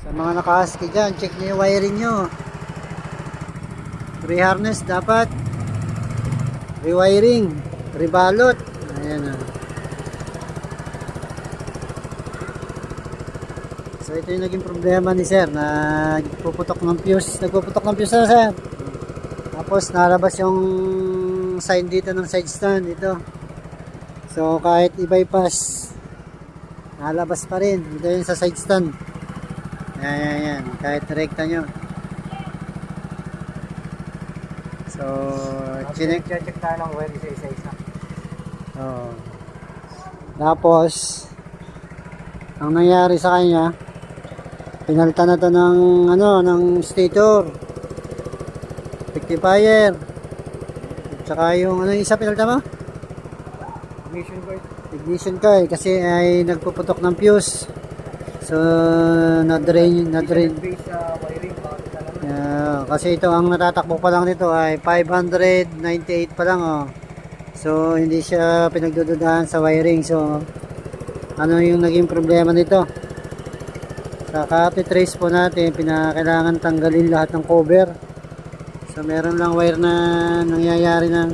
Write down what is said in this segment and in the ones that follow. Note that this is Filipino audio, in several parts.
Sa mga naka-husky dyan, check nyo yung wiring nyo. Re-harness dapat. Rewiring. Rebalot. Ayan o. So ito yung naging problema ni sir. Nagpuputok ng fuse. Nagpuputok ng fuse na sir. Tapos nalabas yung sign dito ng side stand. Ito. So kahit i-bypass, nalabas pa rin. Ito yung sa side stand. Ayan. Kahit rekta nyo. So, check tayo ng wire isa-isa. Oh. Tapos, ang nangyari sa kanya, pinalitan na to ng ng stator, rectifier, tsaka yung isa pinalitan mo? Ignition coil kasi ay nagpuputok ng fuse. So, na-drain. Kasi ito ang natatakbo pa lang nito ay 598 pa lang oh. So hindi siya pinagdududahan sa wiring. So ano yung naging problema nito? Sa copy-trace po natin, kailangan tanggalin lahat ng cover. So meron lang wire na nangyayari na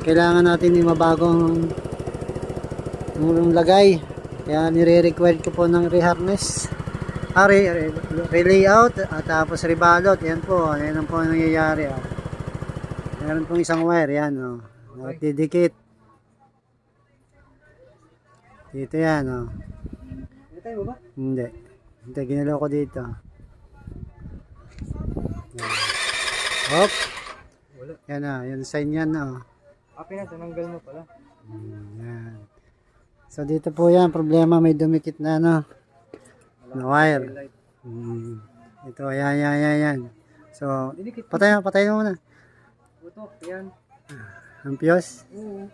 kailangan natin yung mabagong lagay. Kaya nire-require ko po ng reharness. Re-layout at tapos rebalot. Yan po. Yan po ang nangyayari. Meron pong isang wire. Yan o. Didikit. Dito yan o. Pinatay mo ba? Hindi. Hindi. Ginalaw ko dito. Yan. Hop. Yan o. Yan sign yan o. Pinatanggal mo pala. Yan. So dito po yan. Problema. May dumikit na na wire. Ito, yan. So, patay mo muna. Putok, yan. Ang fuse?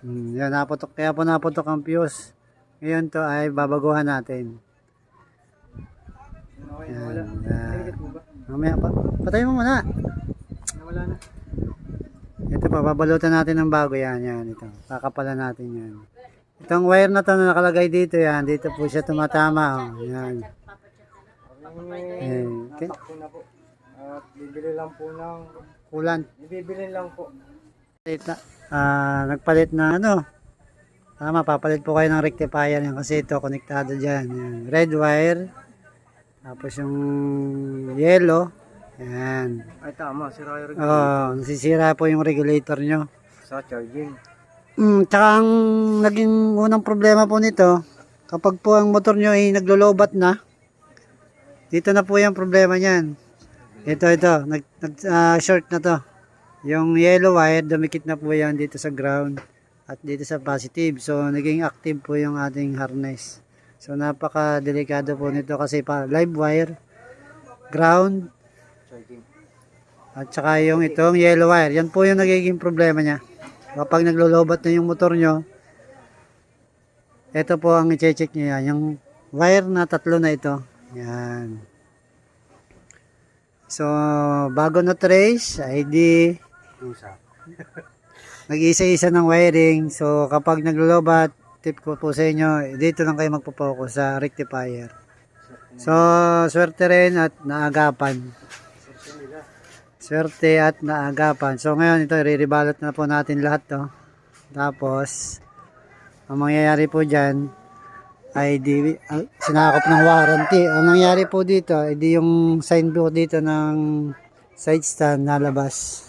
Yan, naputok. Kaya po naputok ang fuse. Ngayon to ay babaguhan natin. Yan. Mamaya pa. Patay mo muna. Nawala na. Ito pa, babalutan natin ng bago. Yan. Ito. Kakapalan natin yan. Itong wire na to na nakalagay dito yan. Dito po siya tumatama. Yan. Natakbo na po. At bibili lang po ng Kulan. bibili lang po. Nagpalit na tama, papalit po kayo ng rectifier yan kasi ito konektado dyan. Yan. Red wire. Tapos yung yellow. Yan. Ay tama, sira yung Nasisira po yung regulator nyo. sa charging. Tsaka ang naging unang problema po nito, kapag po ang motor nyo ay naglo-lowbat na, dito na po yung problema niyan. Ito, short na to. Yung yellow wire, dumikit na po yan dito sa ground at dito sa positive. So, naging active po yung ating harness. So, napaka-delikado po nito kasi pa live wire, ground, at saka yung itong yellow wire. Yan po yung nagiging problema niya. Kapag naglo-lowbat na yung motor nyo, ito po ang i-check nyo yan. Yung wire na tatlo na ito. Yan. So, bago na trace, ID, nag-isa-isa ng wiring. So, kapag naglo-lowbat, tip ko po sa inyo, dito lang kayo magpo-focus sa rectifier. So, swerte rin at naagapan. Swerte at naagapan. So, ngayon ito, i-rebalot na po natin lahat to. Tapos, ang mangyayari po dyan, ay sinakop ng warranty. Ang nangyari po dito, ay yung sign po dito ng side stand nalabas.